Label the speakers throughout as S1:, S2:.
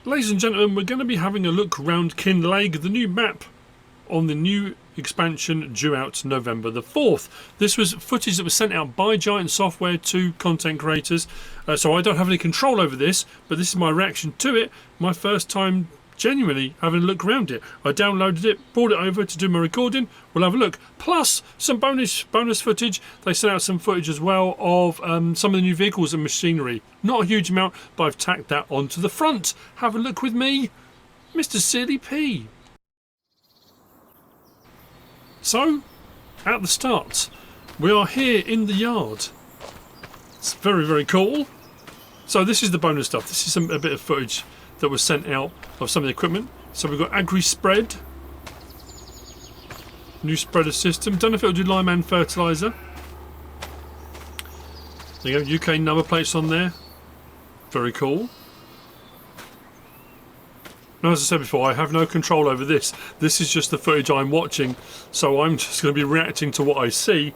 S1: Ladies and gentlemen, we're going to be having a look around Kinlaig, the new map on the new expansion due out November the 4th. This was footage that was sent out by Giant Software to content creators, so I don't have any control over this, but this is my reaction to it. My first time genuinely having a look around it. I downloaded it, brought it over to do my recording. We'll have a look. Plus some bonus footage. They sent out some footage as well of some of the new vehicles and machinery. Not a huge amount, but I've tacked that onto the front. Have a look with me, MrSealyp. So, at the start, we are here in the yard. It's very, very cool. So this is the bonus stuff. This is a bit of footage that was sent out of some of the equipment. So we've got agri spread, new spreader system. Don't know if it'll do lime and fertiliser. There you go, UK number plates on there. Very cool. Now, as I said before, I have no control over this. This is just the footage I'm watching, so I'm just going to be reacting to what I see.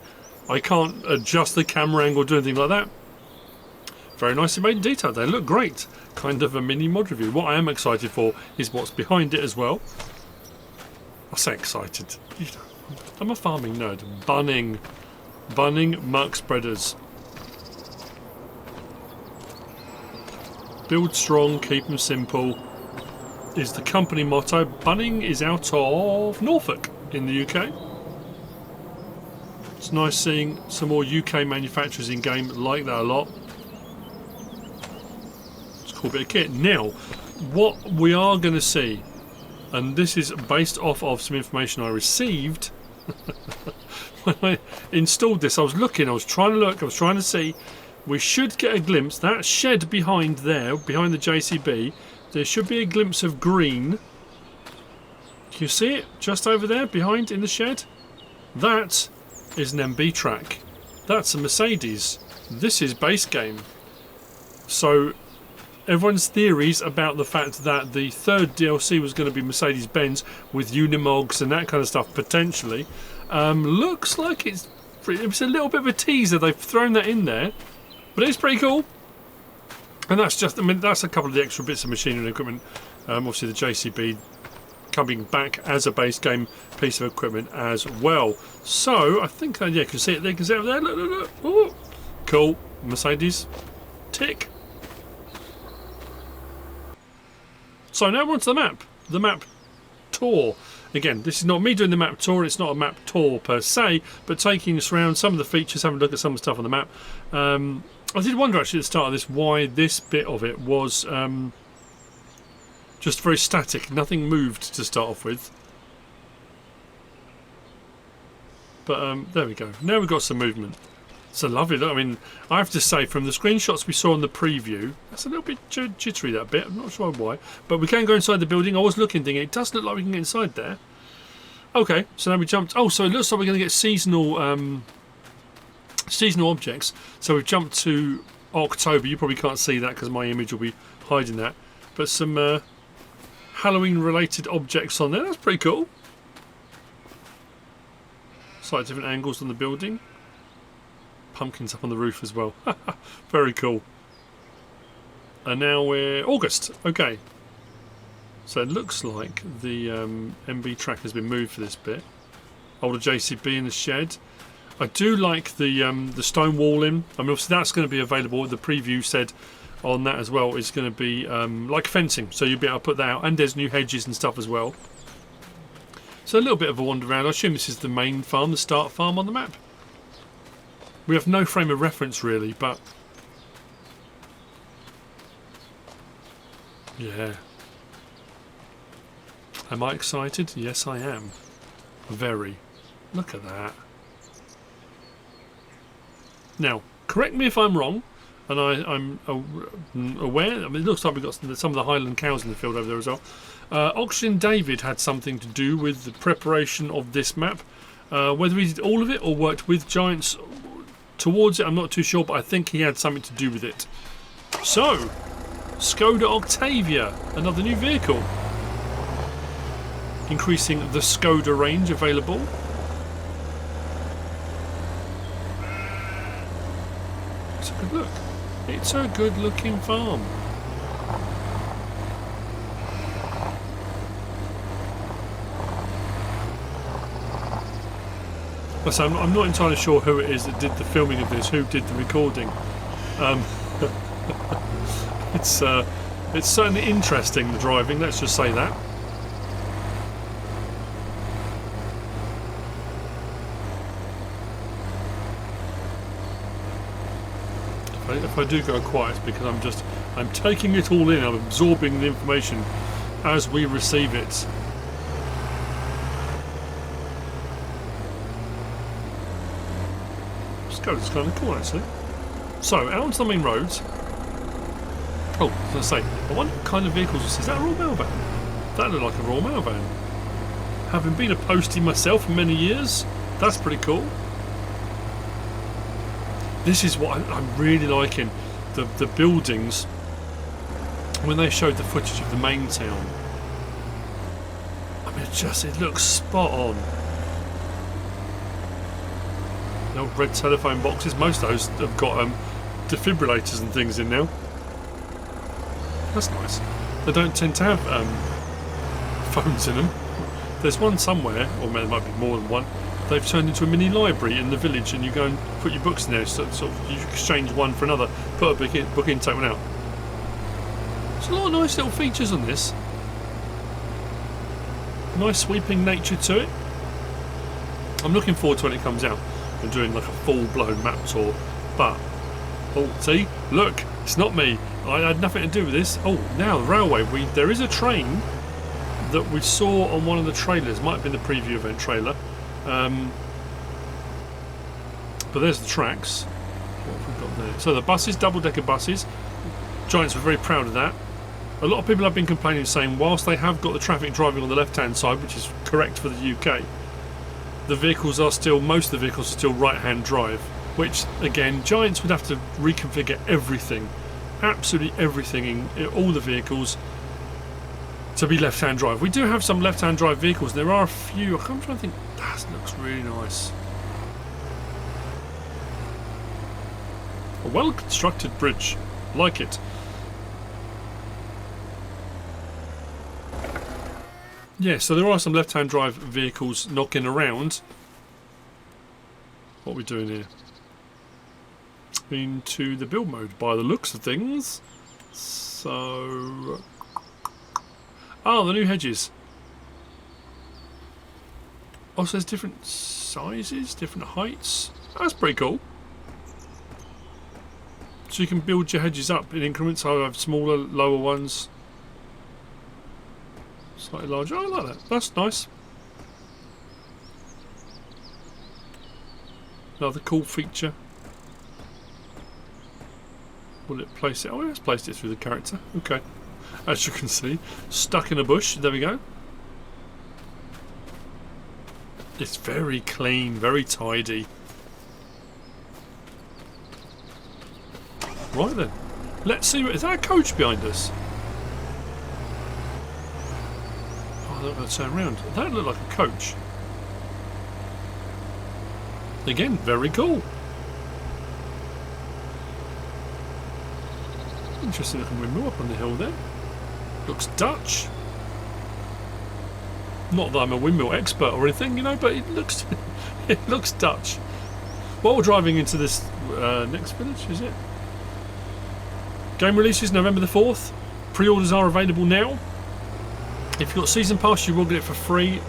S1: I can't adjust the camera angle or do anything like that. Very nicely made in detail. They look great. Kind of a mini mod review. What I am excited for is what's behind it as well. I say excited. You know, I'm a farming nerd. Bunning muck spreaders. Build strong, keep them simple is the company motto. Bunning is out of Norfolk in the UK. It's nice seeing some more UK manufacturers in game. Like that a lot. Cool bit of kit. Now, what we are going to see, and this is based off of some information I received when I installed this. I was trying to see. We should get a glimpse. That shed behind there, behind the JCB, there should be a glimpse of green. Can you see it just over there behind in the shed? That is an MB track. That's a Mercedes. This is base game. So everyone's theories about the fact that the third DLC was going to be Mercedes-Benz with Unimogs and that kind of stuff potentially, looks like it's a little bit of a teaser. They've thrown that in there, but it's pretty cool. And that's just, I mean, that's a couple of the extra bits of machinery and equipment. Obviously the JCB coming back as a base game piece of equipment as well. So I think, yeah, you can see it there. You can see it over there. Look. Ooh. Cool. Mercedes. Tick. So now we're on to the map tour. Again, this is not me doing the map tour, it's not a map tour per se, but taking us around some of the features, having a look at some of the stuff on the map. I did wonder actually at the start of this why this bit of it was just very static, nothing moved to start off with. But there we go, now we've got some movement. It's a lovely look. I mean, I have to say, from the screenshots we saw in the preview, that's a little bit jittery, that bit. I'm not sure why. But we can go inside the building. I was looking, thinking, it does look like we can get inside there. Okay, so now we jumped. Oh, so it looks like we're going to get seasonal objects. So we've jumped to October. You probably can't see that because my image will be hiding that. But some Halloween-related objects on there. That's pretty cool. Slightly different angles on the building. Pumpkins up on the roof as well. Very cool. And now we're August. Okay. So it looks like the MB track has been moved for this bit. Older JCB in the shed. I do like the stone walling. I mean, obviously that's going to be available. The preview said on that as well. It's going to be like fencing, so you'll be able to put that out. And there's new hedges and stuff as well. So a little bit of a wander around. I assume this is the main farm, the start farm on the map. We have no frame of reference really, but yeah. Am I excited? Yes, I am. Very. Look at that. Now, correct me if I'm wrong, and I'm aware. I mean, it looks like we've got some of the Highland cows in the field over there as well. Oxygen David had something to do with the preparation of this map. Whether he did all of it or worked with Giants towards it, I'm not too sure, but I think he had something to do with it. So, Skoda Octavia, another new vehicle. Increasing the Skoda range available. It's a good look. It's a good looking farm. So I'm not entirely sure who it is that did the filming of this, who did the recording. It's certainly interesting, the driving, let's just say that. If I do go quiet, it's because I'm taking it all in, I'm absorbing the information as we receive it. It's kind of cool actually. So, out onto the main roads. Oh, I was going to say, I wonder what kind of vehicles this is. Is that a Royal Mail van? That looked like a Royal Mail van. Having been a postie myself for many years, that's pretty cool. This is what I'm really liking, the buildings, when they showed the footage of the main town. I mean, it looks spot on. The old red telephone boxes, most of those have got defibrillators and things in now. That's nice. They don't tend to have phones in them. There's one somewhere, or there might be more than one. They've turned into a mini library in the village, and you go and put your books in there. So you exchange one for another, put a book in, take one out. There's a lot of nice little features on this. Nice sweeping nature to it. I'm looking forward to when it comes out. I'm doing like a full-blown map tour, but oh, see, look, it's not me. I had nothing to do with this. Oh, now the railway. There is a train that we saw on one of the trailers. Might have been the preview event trailer. But there's the tracks. What have we got there? So the buses, double-decker buses. Giants were very proud of that. A lot of people have been complaining, saying whilst they have got the traffic driving on the left-hand side, which is correct for the UK, the vehicles are still, most of the vehicles are still right-hand drive, which again, Giants would have to reconfigure everything, absolutely everything in all the vehicles to be left-hand drive. We do have some left-hand drive vehicles. There are a few. I'm trying to think. That looks really nice. A well-constructed bridge. Like it. Yeah, so there are some left-hand drive vehicles knocking around. What are we doing here? Into the build mode by the looks of things. So... oh, the new hedges. Oh, so there's different sizes, different heights. That's pretty cool. So you can build your hedges up in increments. I have smaller, lower ones. Slightly larger. I like that. That's nice. Another cool feature. Will it place it? Oh, it's placed it through the character. Okay. As you can see, stuck in a bush. There we go. It's very clean, very tidy. Right then. Let's see. Is that a coach behind us? Oh, I'm going to turn around. That looked like a coach. Again, very cool. Interesting looking windmill up on the hill there. Looks Dutch. Not that I'm a windmill expert or anything, you know, but it looks it looks Dutch. While we're driving into this next village, is it? Game releases November the 4th. Pre-orders are available now. If you've got Season Pass, you will get it for free.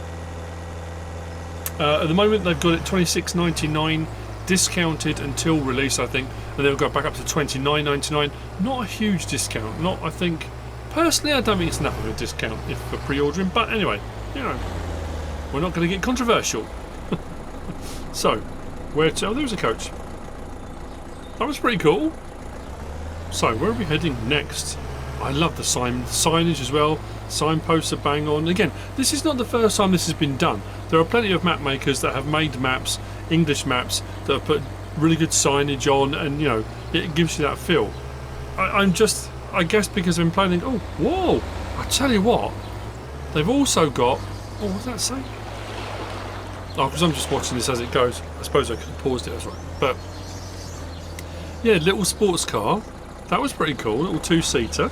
S1: At the moment, they've got it $26.99, discounted until release, I think, and they'll go back up to $29.99. Not a huge discount. Not, I think, personally, I don't think it's enough of a discount if for pre-ordering. But anyway, you know, we're not going to get controversial. So, where to? Oh, there was a coach. That was pretty cool. So, where are we heading next? I love the signage as well. Signposts are bang on. Again, this is not the first time this has been done. There are plenty of map makers that have made maps, English maps, that have put really good signage on, and you know, it gives you that feel. I guess because I've been playing, oh, whoa! I tell you what, they've also got. Oh, what does that say? Oh, because I'm just watching this as it goes. I suppose I could have paused it as well. But yeah, little sports car. That was pretty cool. Little two-seater.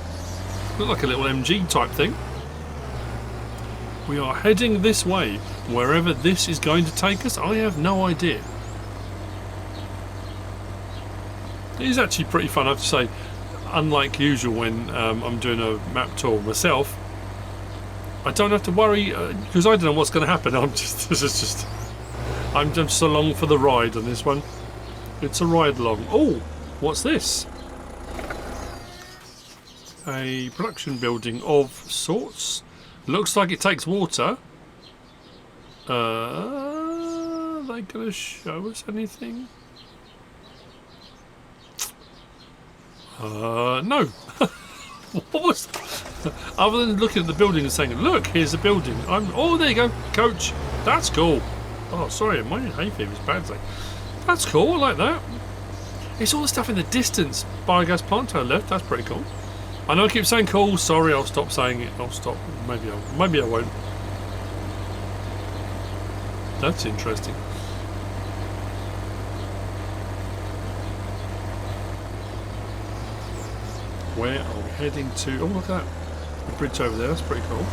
S1: Looked like a little MG type thing. We are heading this way. Wherever this is going to take us, I have no idea. It is actually pretty fun, I have to say. Unlike usual when I'm doing a map tour myself, I don't have to worry because I don't know what's going to happen. I'm just along for the ride on this one. It's a ride along. Oh, what's this? A production building of sorts. Looks like it takes water. Are they going to show us anything? No. What was other than looking at the building and saying, look, here's a building. Oh, there you go, coach. That's cool. Oh, sorry, my hay fever is bad today. That's cool, I like that. It's all the stuff in the distance. Biogas plant to our left, that's pretty cool. I know I keep saying cool, sorry, I'll stop saying it. I'll stop, maybe I won't. That's interesting. Where are we heading to? Oh, look at that. The bridge over there, that's pretty cool.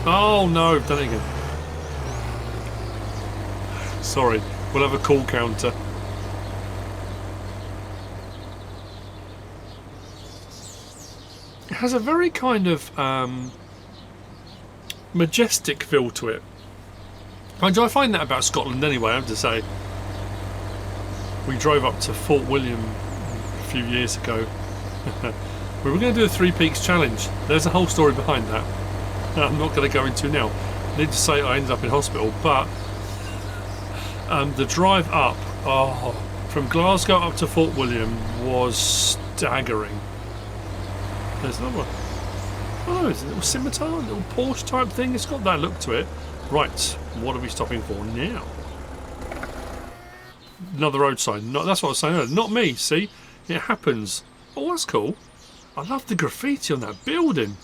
S1: Oh no, done it again. Sorry, we'll have a call counter. It has a very kind of majestic feel to it. I find that about Scotland anyway, I have to say. We drove up to Fort William a few years ago. We were going to do a Three Peaks challenge. There's a whole story behind that I'm not going to go into now. Need to say I ended up in hospital, but the drive up from Glasgow up to Fort William was staggering. There's another one. Oh, it's a little scimitar, a little Porsche type thing. It's got that look to it. Right, what are we stopping for now? Another road sign. No, that's what I was saying earlier. Not me, see? It happens. Oh, that's cool. I love the graffiti on that building.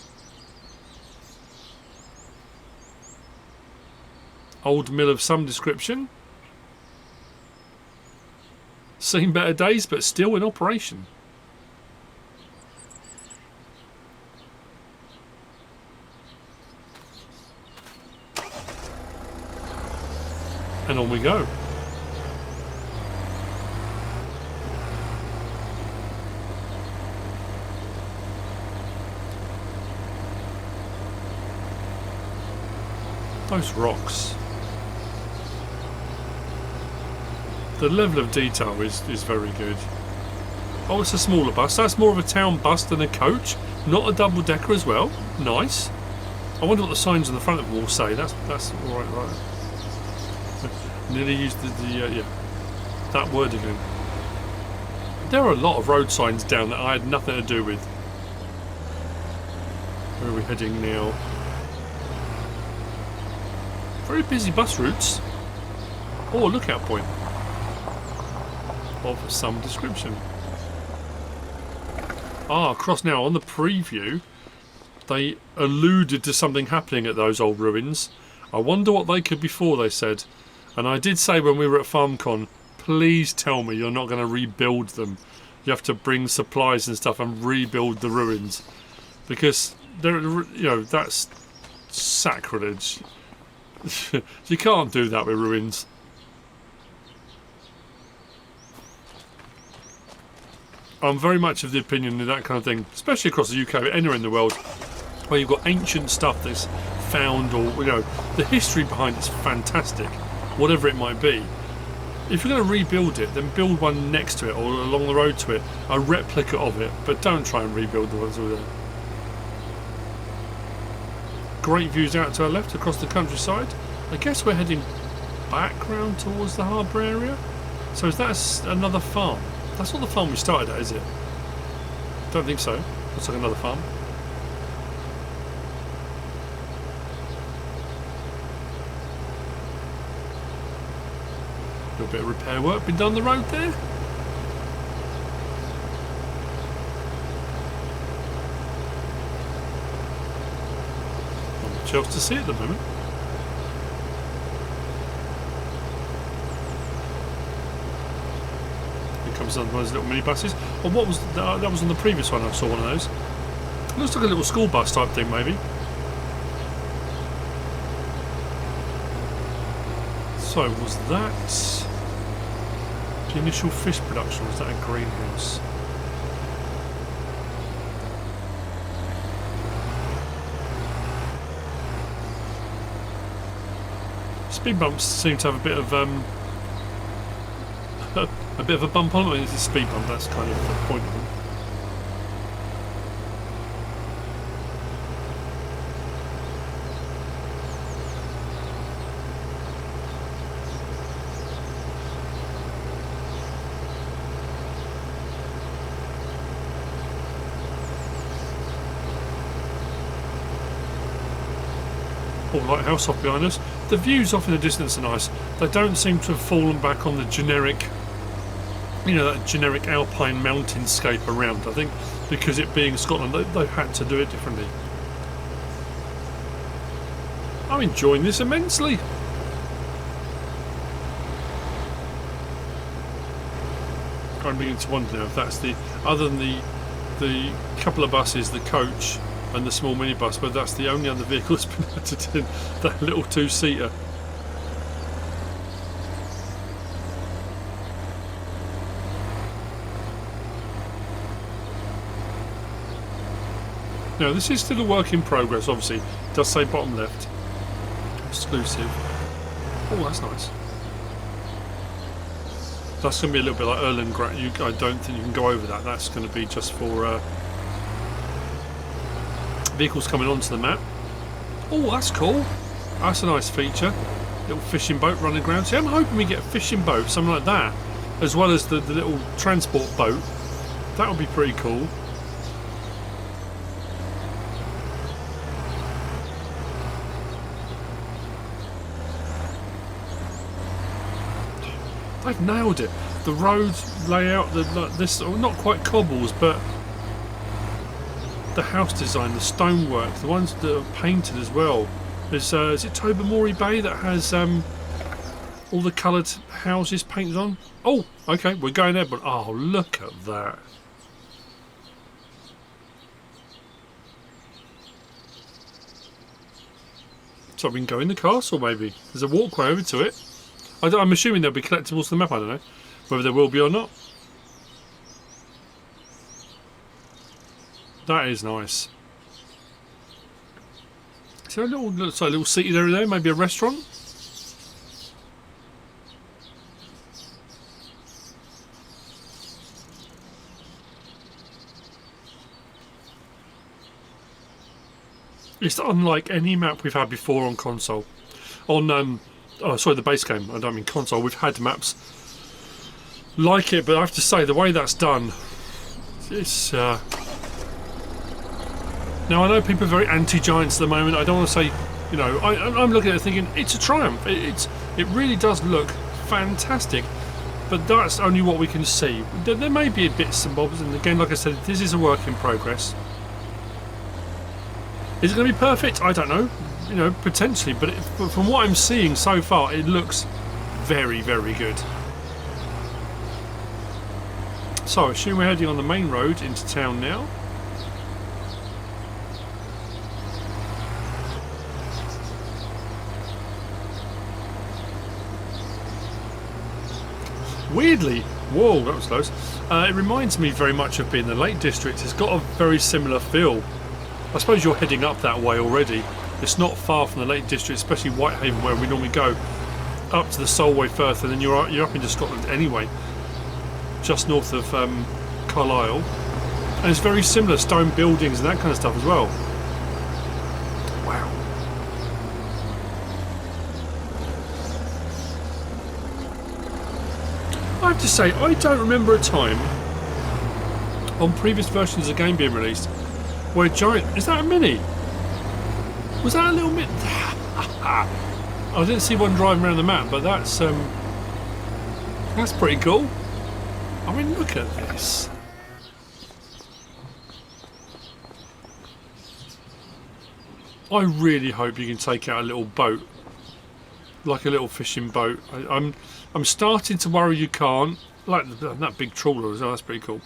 S1: Old mill of some description. Seen better days, but still in operation. And on we go. Those rocks. The level of detail is very good. Oh, it's a smaller bus. That's more of a town bus than a coach. Not a double decker as well. Nice. I wonder what the signs on the front of them will say. That's all right. Nearly used the that word again. There are a lot of road signs down that I had nothing to do with. Where are we heading now? Very busy bus routes. Oh, a lookout point of some description. Across now on the preview, they alluded to something happening at those old ruins. I wonder what they could be for, they said. And I did say when we were at FarmCon, please tell me you're not going to rebuild them. You have to bring supplies and stuff and rebuild the ruins, because that's sacrilege. You can't do that with ruins. I'm very much of the opinion that that kind of thing, especially across the UK, but anywhere in the world, where you've got ancient stuff that's found, or the history behind it's fantastic, whatever it might be. If you're going to rebuild it, then build one next to it or along the road to it, a replica of it, but don't try and rebuild the ones over there. Great views out to our left across the countryside. I guess we're heading back round towards the harbour area. So is that another farm? That's not the farm we started at, is it? Don't think so. Looks like another farm. A little bit of repair work been done on the road there. Not much else to see at the moment. Comes on those little mini buses. Well, what was that was on the previous one. I saw one of those. It looks like a little school bus type thing, maybe. So, was that the initial fish production, or was that a greenhouse? Speed bumps seem to have a bit of a bump on them. I mean, it's a speed bump, that's kind of the point of them. Lighthouse off behind us. The views off in the distance are nice. They don't seem to have fallen back on the generic, you know, that generic alpine mountainscape around. I think because it being Scotland, they've had to do it differently. I'm enjoying this immensely. I'm beginning to wonder now if that's the, other than the couple of buses, the coach and the small minibus, but that's the only other vehicle that's been added in, that little two-seater. Now this is still a work in progress, obviously. It does say bottom left. Exclusive. Oh, that's nice. That's going to be a little bit like Erlen. I don't think you can go over that. That's going to be just for vehicles coming onto the map. Oh, that's cool. That's a nice feature. Little fishing boat running around. See, I'm hoping we get a fishing boat, something like that, as well as the little transport boat. That would be pretty cool. They've nailed it. The road layout, this, not quite cobbles, but the house design, the stonework, the ones that are painted as well. There's, is it Tobermory Bay that has all the coloured houses painted on? Oh, okay, we're going there, but oh, look at that. So we can go in the castle, maybe. There's a walkway over to it. I'm assuming there'll be collectibles to the map, I don't know. Whether there will be or not. That is nice. Is there a little, looks like a little seated area there? Maybe a restaurant? It's unlike any map we've had before on console. On, oh, sorry, the base game. I don't mean console. We've had maps like it, but I have to say, the way that's done, it's... Now, I know people are very anti-Giants at the moment. I don't want to say, you know, I'm looking at it thinking, it's a triumph. It really does look fantastic, but that's only what we can see. There may be bits and bobs, and again, like I said, this is a work in progress. Is it going to be perfect? I don't know. You know, potentially, but from what I'm seeing so far, it looks very, very good. So, I assume we're heading on the main road into town now. Weirdly, whoa, that was close. It reminds me very much of being the Lake District. It's got a very similar feel. I suppose you're heading up that way already. It's not far from the Lake District, especially Whitehaven, where we normally go up to the Solway Firth, and then you're up into Scotland anyway, just north of Carlisle. And it's very similar, stone buildings and that kind of stuff as well. Wow. I have to say, I don't remember a time on previous versions of the game being released where a giant... Is that a Mini? Was that a little bit... I didn't see one driving around the map, but that's pretty cool. I mean, look at this. I really hope you can take out a little boat, like a little fishing boat. I'm starting to worry you can't. Like that big trawler as well. That's pretty cool.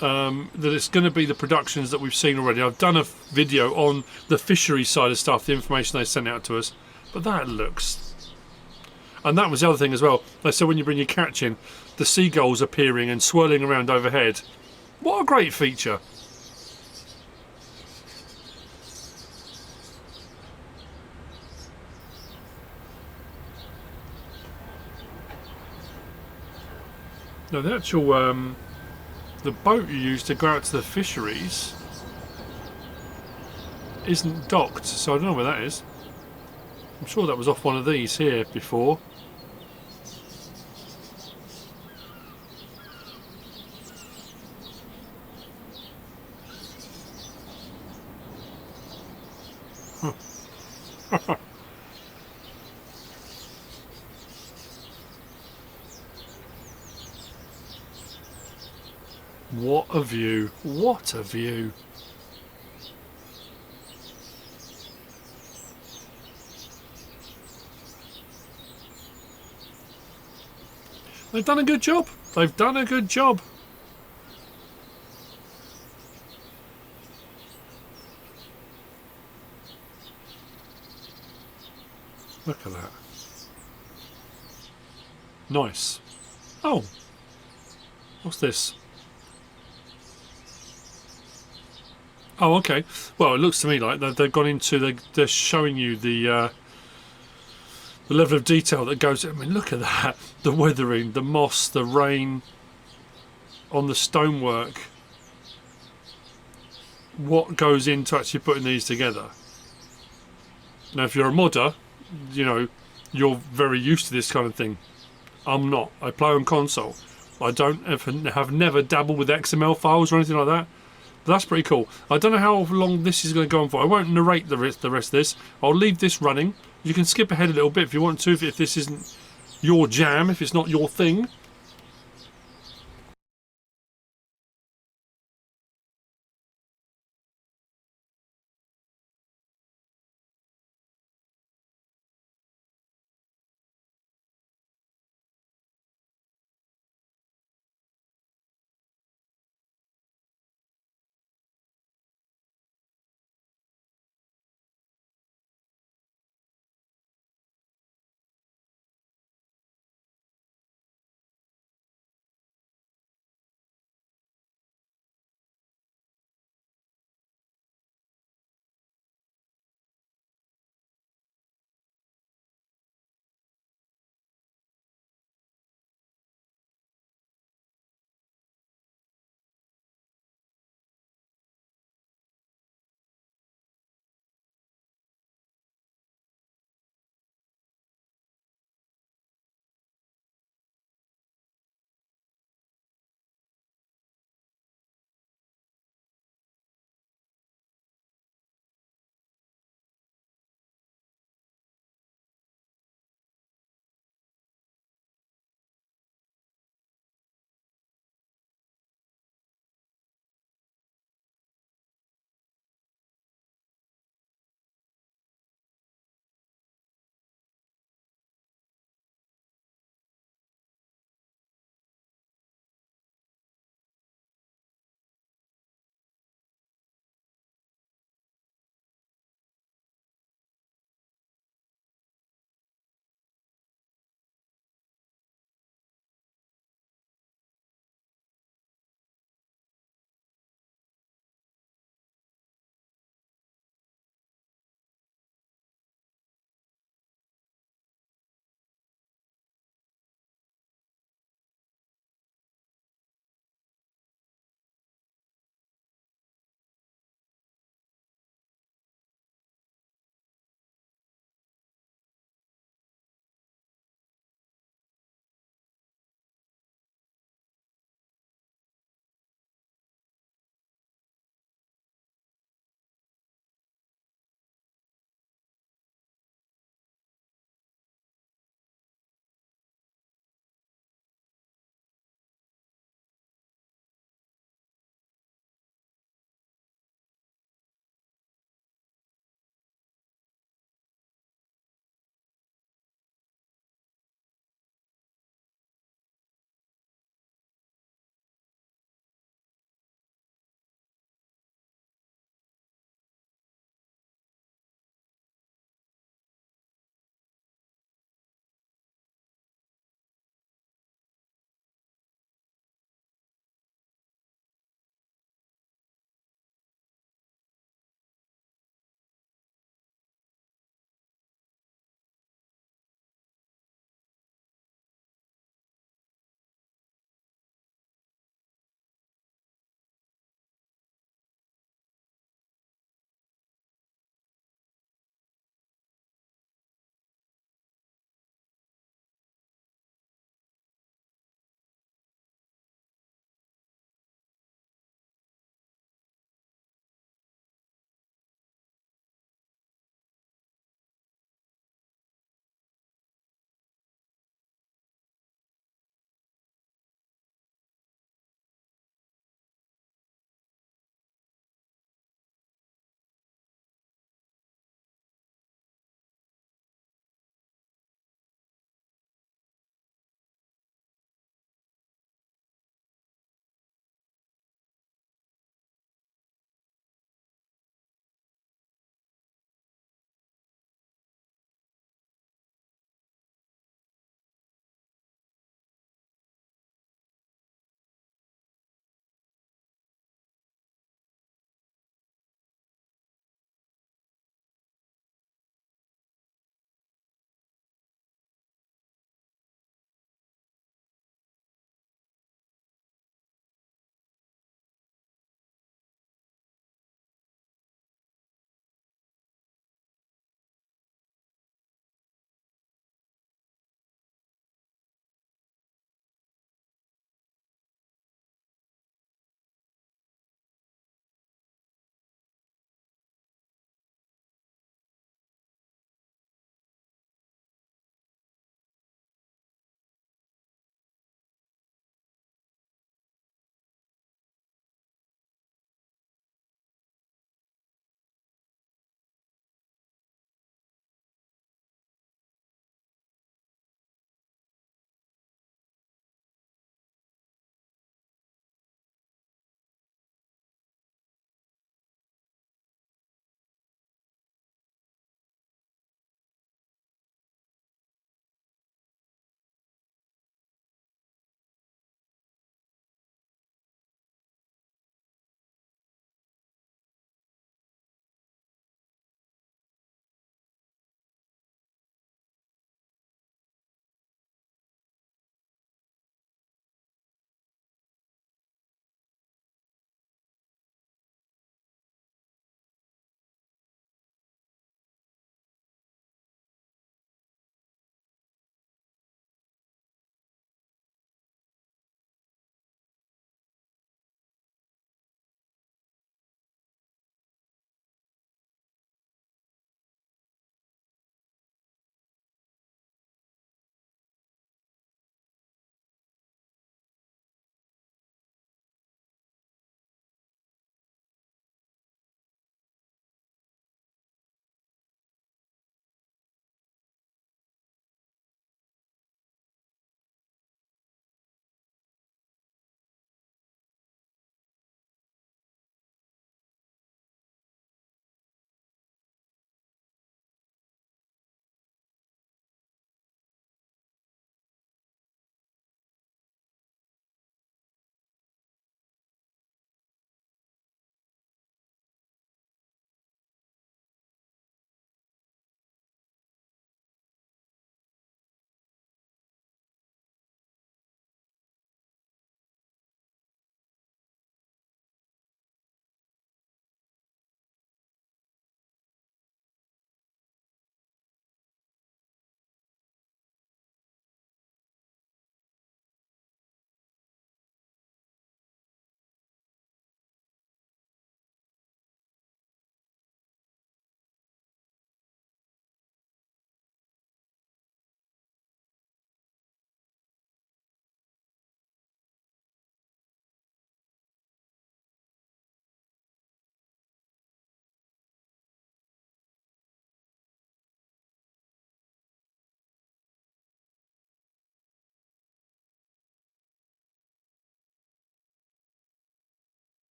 S1: That it's going to be the productions that we've seen already. I've done a video on the fishery side of stuff, the information they sent out to us. But that looks... And that was the other thing as well. They said when you bring your catch in, the seagulls appearing and swirling around overhead. What a great feature. No, the actual the boat you use to go out to the fisheries isn't docked, so I don't know where that is. I'm sure that was off one of these here before. Huh. What a view! What a view! They've done a good job. They've done a good job. Look at that. Nice. Oh, what's this? Oh, okay. Well, it looks to me like they've gone into... They're showing you the level of detail that goes... I mean, look at that. The weathering, the moss, the rain on the stonework. What goes into actually putting these together? Now, if you're a modder, you know, you're very used to this kind of thing. I'm not. I play on console. I don't have never dabbled with XML files or anything like that. But that's pretty cool. I don't know how long this is going to go on for. I won't narrate the rest of this. I'll leave this running. You can skip ahead a little bit if you want to, if this isn't your jam, if it's not your thing.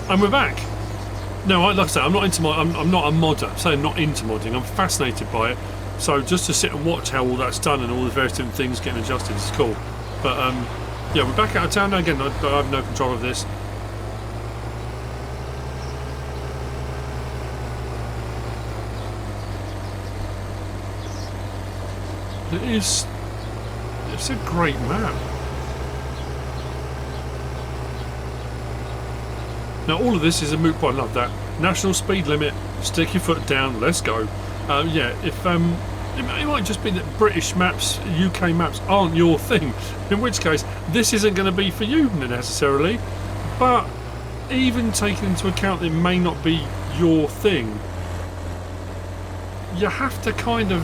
S1: And we're back. Now, like I say, I'm not into I'm not a modder. I'm saying not into modding. I'm fascinated by it. So just to sit and watch how all that's done and all the various different things getting adjusted is cool. But yeah, we're back out of town now. Again, I have no control of this. It's a great map. Now all of this is a moot point. I love that. National speed limit, stick your foot down, let's go. Yeah, if it might just be that British maps, UK maps aren't your thing, in which case this isn't going to be for you necessarily. But even taking into account it may not be your thing, you have to kind of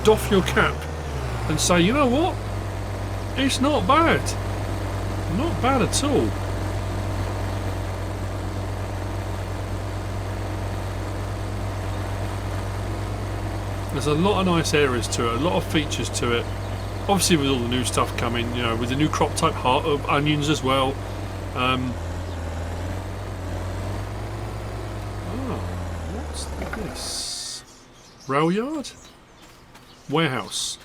S1: doff your cap and say, you know what, it's not bad. Not bad at all. There's a lot of nice areas to it, a lot of features to it. Obviously with all the new stuff coming, you know, with the new crop type heart of onions as well. What's this? Rail yard? Warehouse.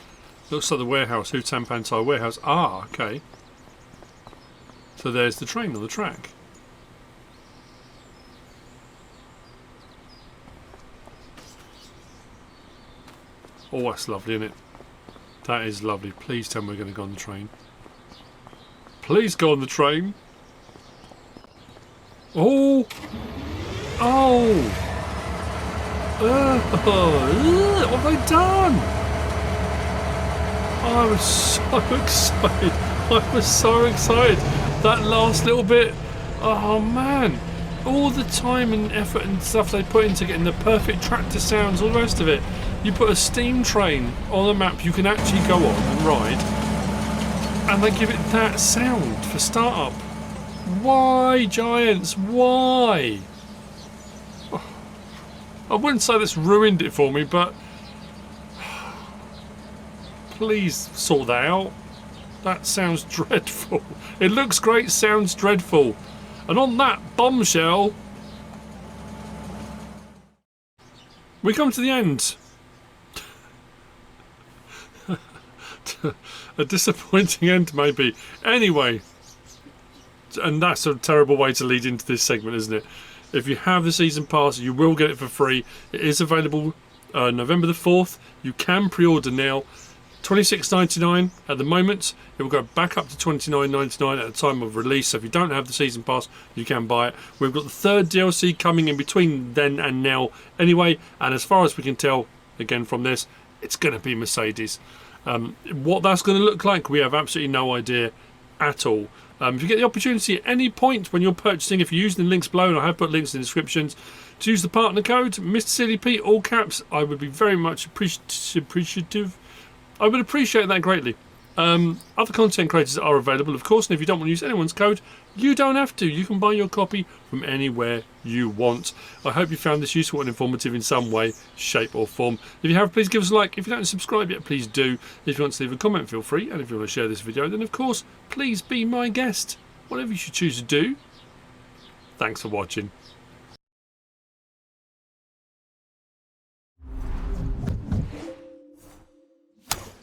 S1: Looks like the warehouse, Hutan warehouse. Ah, okay. So there's the train on the track. Oh, that's lovely, isn't it? That is lovely. Please tell me we're going to go on the train. Please go on the train. Oh! Oh! What have I done? I was so excited. I was so excited. That last little bit. Oh, man. All the time and effort and stuff they put into getting the perfect tractor sounds, all the rest of it. You put a steam train on a map you can actually go on and ride, and they give it that sound for startup. Why, Giants? Why? I wouldn't say that's ruined it for me, but please sort that out. That sounds dreadful. It looks great, sounds dreadful. And on that bombshell, we come to the end. A disappointing end, maybe. Anyway, and that's a terrible way to lead into this segment, isn't it? If you have the season pass, you will get it for free. It is available November the 4th. You can pre-order now. $26.99 at the moment. It will go back up to $29.99 at the time of release. So if you don't have the season pass, you can buy it. We've got the third DLC coming in between then and now anyway. And as far as we can tell, again from this, it's going to be Mercedes. What that's going to look like, we have absolutely no idea at all. If you get the opportunity at any point when you're purchasing, if you're using the links below, and I have put links in the descriptions, to use the partner code MrSealyp, all caps, I would be very much appreciative. I would appreciate that greatly. Other content creators are available, of course, and if you don't want to use anyone's code, you don't have to. You can buy your copy from anywhere you want. I hope you found this useful and informative in some way, shape or form. If you have, please give us a like. If you don't subscribe yet, please do. If you want to leave a comment, feel free. And if you want to share this video, then of course, please be my guest. Whatever you should choose to do. Thanks for watching.